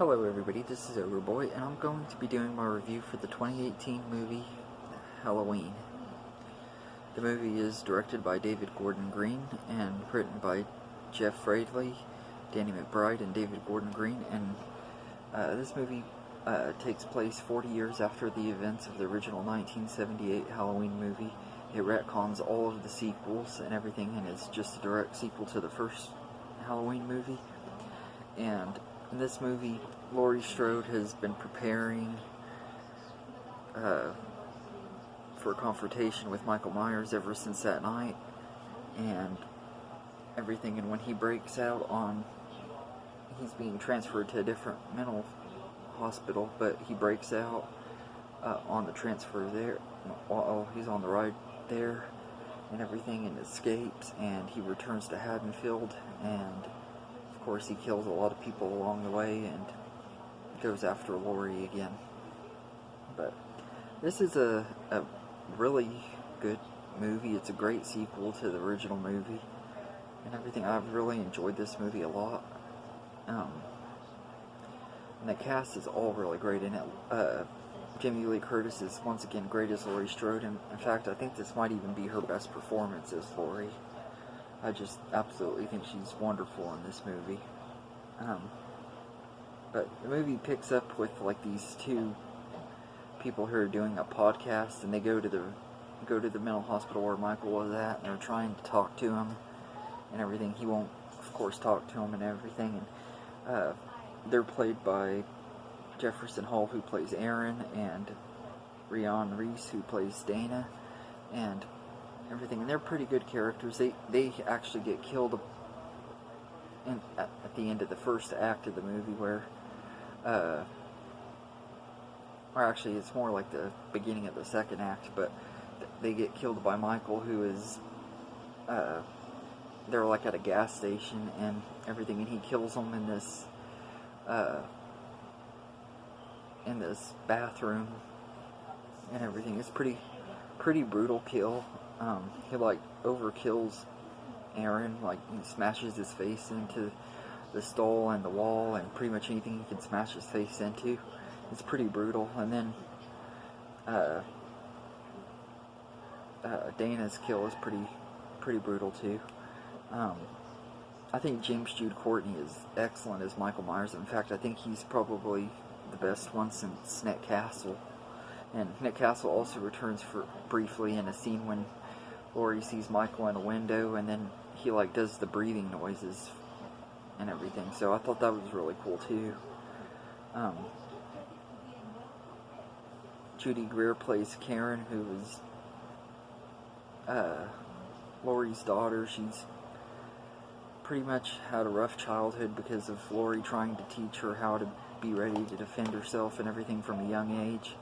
Hello everybody, this is Overboy, and I'm going to be doing my review for the 2018 movie, Halloween. The movie is directed by David Gordon Green, and written by Jeff Radley, Danny McBride, and David Gordon Green, and this movie takes place 40 years after the events of the original 1978 Halloween movie. It retcons all of the sequels and everything, and it's just a direct sequel to the first Halloween movie. And in this movie, Laurie Strode has been preparing for a confrontation with Michael Myers ever since that night, and everything. And when he breaks out he's being transferred to a different mental hospital, but he breaks out on the transfer there, while he's on the ride there and everything, and escapes, and he returns to Haddonfield, and of course he kills a lot of people along the way and goes after Laurie again. But this is a really good movie. It's a great sequel to the original movie and everything. I've really enjoyed this movie a lot. And the cast is all really great in it. Jamie Lee Curtis is once again great as Laurie Strode, and in fact I think this might even be her best performance as Laurie. I just absolutely think she's wonderful in this movie. But the movie picks up with like these two people who are doing a podcast, and they go to the mental hospital where Michael was at, and they're trying to talk to him and everything. He won't, of course, talk to him and everything. And they're played by Jefferson Hall, who plays Aaron, and Rhiannon Reese, who plays Dana, and everything. And they're pretty good characters. They actually get killed at the end of the first act of the movie, where or actually it's more like the beginning of the second act, but they get killed by Michael, who is they're like at a gas station and everything, and he kills them in this bathroom and everything. It's pretty brutal kill. He like overkills Aaron, like he smashes his face into the stall and the wall and pretty much anything he can smash his face into. It's pretty brutal. And then Dana's kill is pretty brutal too. I think James Jude Courtney is excellent as Michael Myers. In fact, I think he's probably the best one since Nick Castle. And Nick Castle also returns briefly in a scene when Laurie sees Michael in a window, and then he like does the breathing noises and everything. So I thought that was really cool too. Judy Greer plays Karen, who is Laurie's daughter. She's pretty much had a rough childhood because of Laurie trying to teach her how to be ready to defend herself and everything from a young age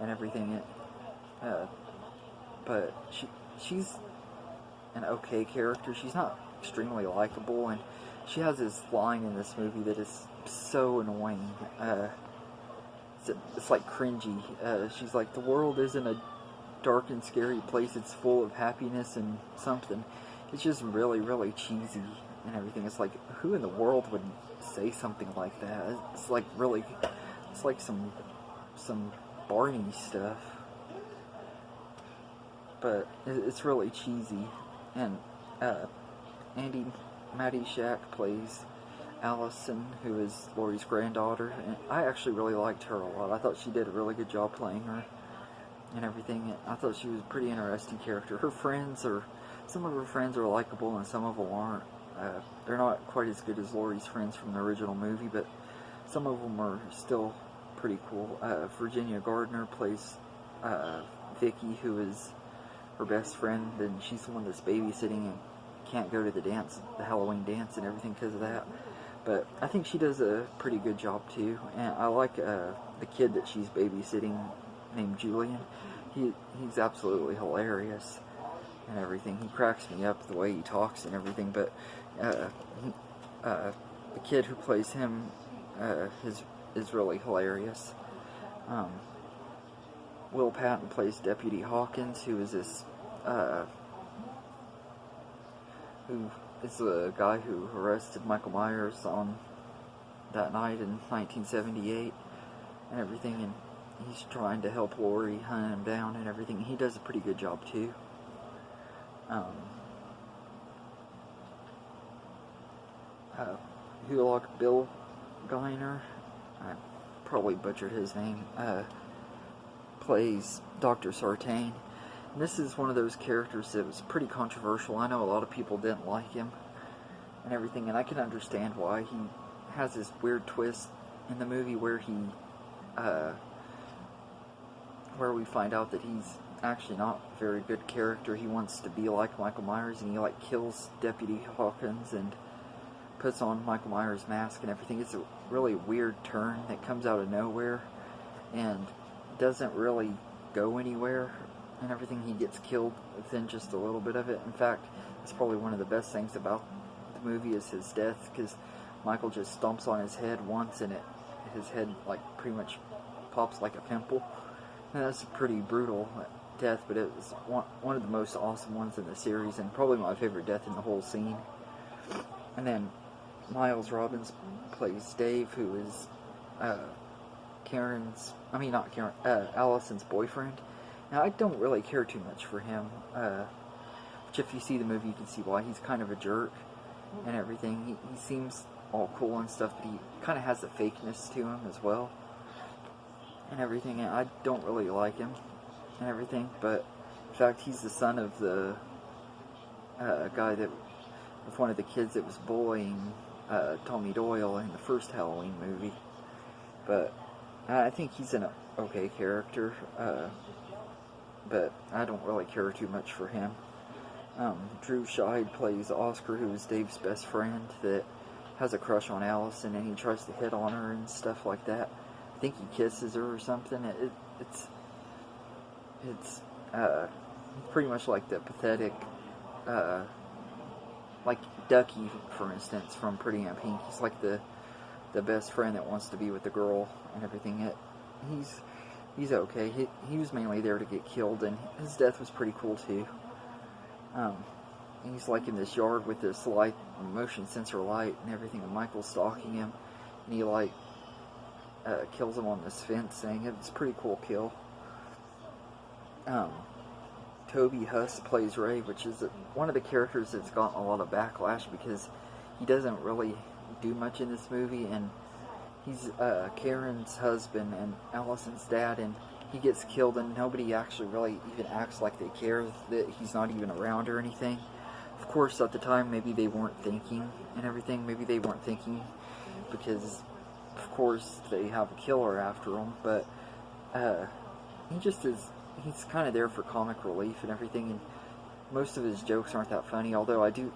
and everything. But she's an okay character. She's not extremely likable, and she has this line in this movie that is so annoying. It's like cringy. She's like, the world isn't a dark and scary place, it's full of happiness and something. It's just really, really cheesy and everything. It's like, who in the world would say something like that? It's like really, it's like some Barney stuff. But it's really cheesy. And Maddie Shack plays Allison, who is Laurie's granddaughter, and I actually really liked her a lot. I thought she did a really good job playing her and everything. I thought she was a pretty interesting character. Some of her friends are likable and some of them aren't. They're not quite as good as Laurie's friends from the original movie, but some of them are still pretty cool. Virginia Gardner plays Vicky, who is her best friend, and she's the one that's babysitting and can't go to the Halloween dance and everything because of that. But I think she does a pretty good job too, and I like the kid that she's babysitting, named Julian. He's absolutely hilarious and everything. He cracks me up the way he talks and everything. But the kid who plays him is really hilarious. Will Patton plays Deputy Hawkins, who is this who is the guy who arrested Michael Myers on that night in 1978 and everything, and he's trying to help Laurie hunt him down and everything. He does a pretty good job too. Hulock Bill Geiner, I probably butchered his name, plays Dr. Sartain. And this is one of those characters that was pretty controversial. I know a lot of people didn't like him and everything, and I can understand why. He has this weird twist in the movie where we find out that he's actually not a very good character. He wants to be like Michael Myers, and he like kills Deputy Hawkins and puts on Michael Myers' mask and everything. It's a really weird turn that comes out of nowhere and doesn't really go anywhere and everything. He gets killed within just a little bit of it. In fact, it's probably one of the best things about the movie is his death, because Michael just stomps on his head once and his head like pretty much pops like a pimple. And that's a pretty brutal death, but it was one of the most awesome ones in the series, and probably my favorite death in the whole scene. And then Miles Robbins plays Dave, who is Allison's boyfriend. Now, I don't really care too much for him, which if you see the movie, you can see why. He's kind of a jerk and everything. He seems all cool and stuff, but he kind of has a fakeness to him as well and everything, and I don't really like him and everything. But in fact, he's the son of the guy that, of one of the kids that was bullying Tommy Doyle in the first Halloween movie. But I think he's an okay character, but I don't really care too much for him. Drew Scheid plays Oscar, who is Dave's best friend that has a crush on Allison, and he tries to hit on her and stuff like that. I think he kisses her or something. It's pretty much like the pathetic, like Ducky, for instance, from Pretty in Pink. He's like the best friend that wants to be with the girl and everything. He's okay. He was mainly there to get killed, and his death was pretty cool too. He's like in this yard with this light, motion sensor light and everything, and Michael's stalking him, and he like kills him on this fence thing. It's a pretty cool kill. Toby Huss plays Ray, which is one of the characters that's gotten a lot of backlash because he doesn't really do much in this movie, and he's Karen's husband and Allison's dad, and he gets killed, and nobody actually really even acts like they care that he's not even around or anything. Of course, at the time, maybe they weren't thinking and everything. Maybe they weren't thinking because, of course, they have a killer after them. But he just is. He's kind of there for comic relief and everything. And most of his jokes aren't that funny. Although I do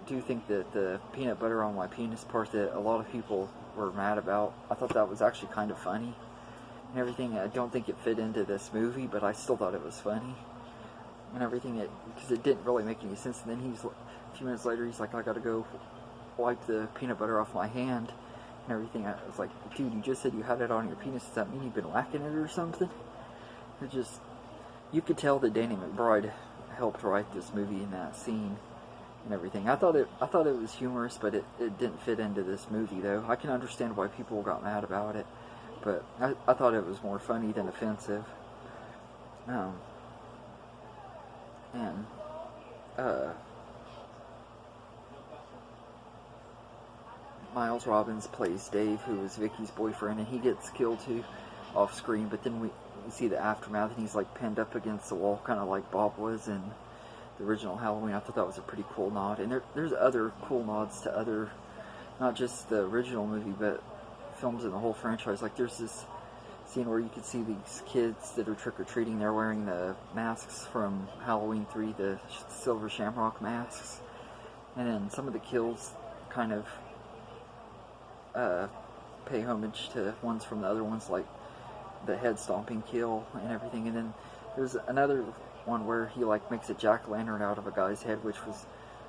think that the peanut butter on my penis part that a lot of people were mad about, I thought that was actually kind of funny and everything. I don't think it fit into this movie, but I still thought it was funny and everything, because it didn't really make any sense. And then a few minutes later, he's like, I gotta go wipe the peanut butter off my hand and everything. I was like, dude, you just said you had it on your penis. Does that mean you've been whacking it or something? It just, you could tell that Danny McBride helped write this movie in that scene and everything. I thought it was humorous, but it didn't fit into this movie, though. I can understand why people got mad about it, but I thought it was more funny than offensive. Miles Robbins plays Dave, who is Vicky's boyfriend, and he gets killed too off screen, but then we see the aftermath, and he's like pinned up against the wall, kind of like Bob was in the original Halloween. I thought that was a pretty cool nod, and there's other cool nods to other, not just the original movie, but films in the whole franchise. Like there's this scene where you can see these kids that are trick-or-treating. They're wearing the masks from Halloween 3, the Silver Shamrock masks, and then some of the kills kind of pay homage to ones from the other ones, like the head stomping kill and everything. And then there's another one where he like makes a jack-o'-lantern out of a guy's head, which was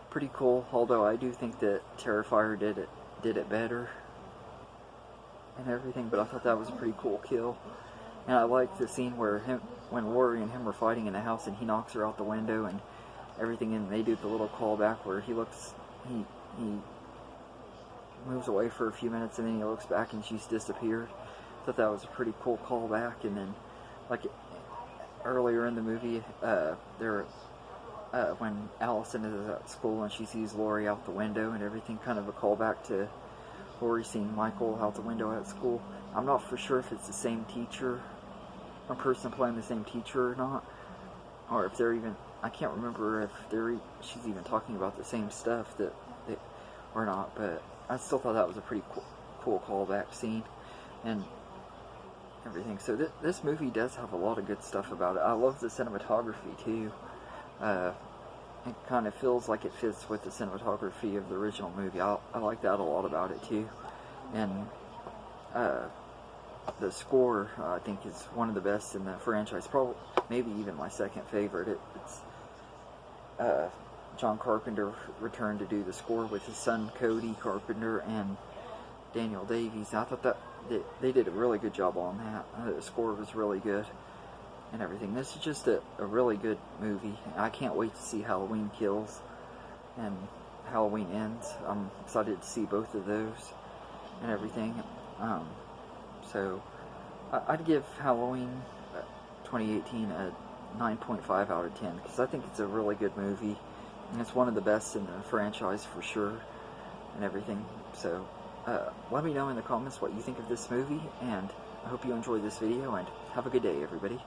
pretty cool, although I do think that Terrifier did it better and everything. But I thought that was a pretty cool kill. And I like the scene where when Laurie and him are fighting in the house, and he knocks her out the window and everything, and they do the little callback where he moves away for a few minutes, and then he looks back and she's disappeared. Thought that was a pretty cool callback. And then, like earlier in the movie, when Allison is at school and she sees Laurie out the window and everything, kind of a callback to Laurie seeing Michael out the window at school. I'm not for sure if it's the same teacher, a person playing the same teacher or not, or if they're even, I can't remember if she's even talking about the same stuff or not, but I still thought that was a pretty cool callback scene and everything. So this movie does have a lot of good stuff about it. I love the cinematography too. It kind of feels like it fits with the cinematography of the original movie. I like that a lot about it too. And the score, I think, is one of the best in the franchise. Probably, maybe even my second favorite. It's John Carpenter returned to do the score with his son Cody Carpenter and Daniel Davies. I thought that they did a really good job on that. The score was really good and everything. This is just a really good movie. I can't wait to see Halloween Kills and Halloween Ends. I'm excited to see both of those and everything. So I'd give Halloween 2018 a 9.5 out of 10 because I think it's a really good movie and it's one of the best in the franchise for sure and everything. So let me know in the comments what you think of this movie, and I hope you enjoyed this video, and have a good day, everybody.